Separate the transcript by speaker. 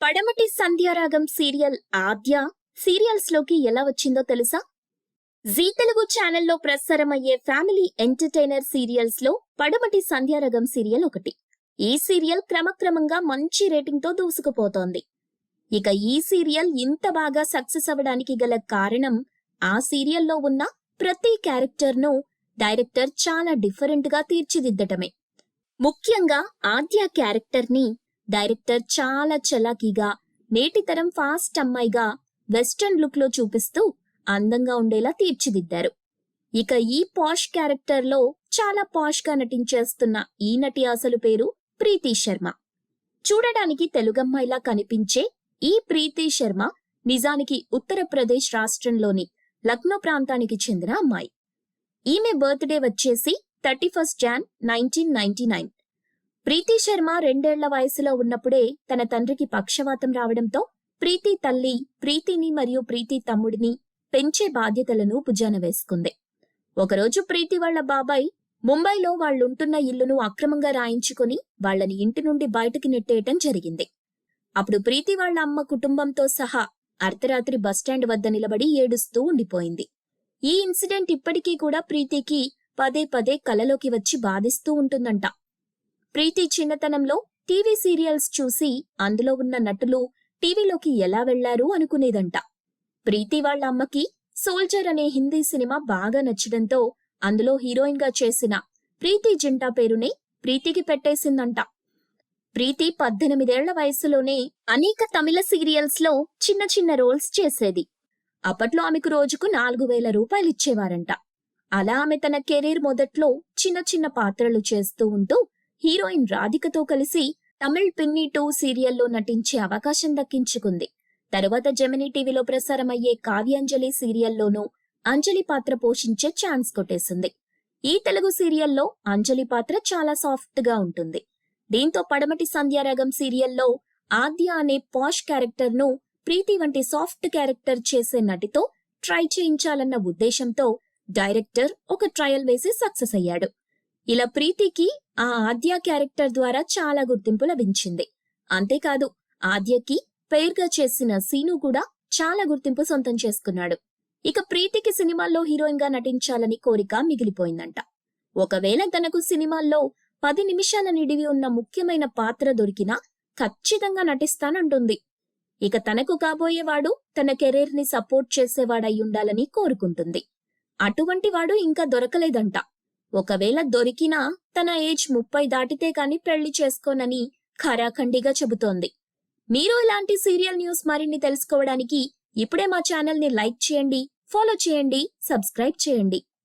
Speaker 1: పడమటి సంధ్యారాగం సీరియల్ ఆద్య సీరియల్స్ లోకి ఎలా వచ్చిందో తెలుసా? జీ తెలుగు ఛానల్లో ప్రసారమయ్యే ఫ్యామిలీ ఎంటర్టైనర్ సీరియల్స్ లో పడమటి సంధ్యారాగం సీరియల్ ఒకటి. ఈ సీరియల్ క్రమక్రమంగా మంచి రేటింగ్ తో దూసుకుపోతోంది. ఇక ఈ సీరియల్ ఇంత బాగా సక్సెస్ అవ్వడానికి గల కారణం ఆ సీరియల్లో ఉన్న ప్రతి క్యారెక్టర్ ను డైరెక్టర్ చాలా డిఫరెంట్ గా తీర్చిదిద్దటమే. ముఖ్యంగా ఆద్య క్యారెక్టర్ ని డైరెక్టర్ చాలా చలాకీగా, నేటితరం ఫాస్ట్ అమ్మాయిగా వెస్టర్న్ లుక్ లో చూపిస్తూ అందంగా ఉండేలా తీర్చిదిద్దారు. ఇక ఈ పాష్ క్యారెక్టర్ లో చాలా పాష్ గా నటించేస్తున్న ఈ నటి అసలు పేరు ప్రీతి శర్మ. చూడడానికి తెలుగమ్మాయిలా కనిపించే ఈ ప్రీతి శర్మ నిజానికి ఉత్తరప్రదేశ్ రాష్ట్రంలోని లక్నో ప్రాంతానికి చెందిన అమ్మాయి. ఈమె బర్త్డే వచ్చేసి 31 Jan 1999. ప్రీతి శర్మ 2 ఏళ్ల వయసులో ఉన్నప్పుడే తన తండ్రికి పక్షవాతం రావడంతో ప్రీతి తల్లి ప్రీతిని మరియు ప్రీతి తమ్ముడిని పెంచే బాధ్యతలను భుజాన వేసుకుంది. ఒకరోజు ప్రీతి వాళ్ల బాబాయ్ ముంబైలో వాళ్లుంటున్న ఇల్లును అక్రమంగా రాయించుకుని వాళ్లని ఇంటి నుండి బయటకి నెట్టేయటం జరిగింది. అప్పుడు ప్రీతి వాళ్ల అమ్మ కుటుంబంతో సహా అర్ధరాత్రి బస్టాండ్ వద్ద నిలబడి ఏడుస్తూ ఉండిపోయింది. ఈ ఇన్సిడెంట్ ఇప్పటికీ కూడా ప్రీతికి పదే పదే కలలోకి వచ్చి బాధిస్తూ ఉంటుందంట. ప్రీతి చిన్నతనంలో టీవీ సీరియల్స్ చూసి అందులో ఉన్న నటులు టీవీలోకి ఎలా వెళ్లారు అనుకునేదంట. ప్రీతి వాళ్ల అమ్మకి సోల్జర్ అనే హిందీ సినిమా బాగా నచ్చడంతో అందులో హీరోయిన్ గా చేసిన ప్రీతి జింటా పేరునే ప్రీతికి పెట్టేసిందంట. ప్రీతి 18 ఏళ్ల వయసులోనే అనేక తమిళ సీరియల్స్ లో చిన్న చిన్న రోల్స్ చేసేది. అప్పట్లో ఆమెకు రోజుకు 4,000 రూపాయలు ఇచ్చేవారంట. అలా ఆమె తన కెరీర్ మొదట్లో చిన్న చిన్న పాత్రలు చేస్తూ ఉంటూ హీరోయిన్ రాధికతో కలిసి తమిళ్ పిన్ని 2 సీరియల్లో నటించే అవకాశం దక్కించుకుంది. తరువాత జెమినీ టీవీలో ప్రసారమయ్యే కావ్యాంజలి సీరియల్లోనూ అంజలి పాత్ర పోషించే ఛాన్స్ కొట్టేసింది. ఈ తెలుగు సీరియల్లో అంజలి పాత్ర చాలా సాఫ్ట్ గా ఉంటుంది. దీంతో పడమటి సంధ్యారాగం సీరియల్లో ఆద్య అనే పాష్ క్యారెక్టర్ ను ప్రీతి వంటి సాఫ్ట్ క్యారెక్టర్ చేసే నటితో ట్రై చేయించాలన్న ఉద్దేశంతో డైరెక్టర్ ఒక ట్రయల్ వేసి సక్సెస్ అయ్యాడు. ఇలా ప్రీతికి ఆ ఆద్య క్యారెక్టర్ ద్వారా చాలా గుర్తింపు లభించింది. అంతేకాదు ఆద్యకి పేర్గా చేసిన సీను కూడా చాలా గుర్తింపు సొంతం చేసుకున్నాడు. ఇక ప్రీతికి సినిమాల్లో హీరోయిన్ గా నటించాలని కోరిక మిగిలిపోయిందంట. ఒకవేళ తనకు సినిమాల్లో 10 నిమిషాల నిడివి ఉన్న ముఖ్యమైన పాత్ర దొరికినా ఖచ్చితంగా నటిస్తానంటుంది. ఇక తనకు కాబోయేవాడు తన కెరీర్ ని సపోర్ట్ చేసేవాడయ్యుండాలని కోరుకుంటుంది. అటువంటి వాడు ఇంకా దొరకలేదంట. ఒకవేళ దొరికినా తన ఏజ్ 30 దాటితే కాని పెళ్లి చేసుకోనని ఖరాఖండిగా చెబుతోంది. మీరు ఇలాంటి సీరియల్ న్యూస్ మరిన్ని తెలుసుకోవడానికి ఇప్పుడే మా ఛానల్ ని లైక్ చేయండి, ఫాలో చేయండి, సబ్స్క్రైబ్ చేయండి.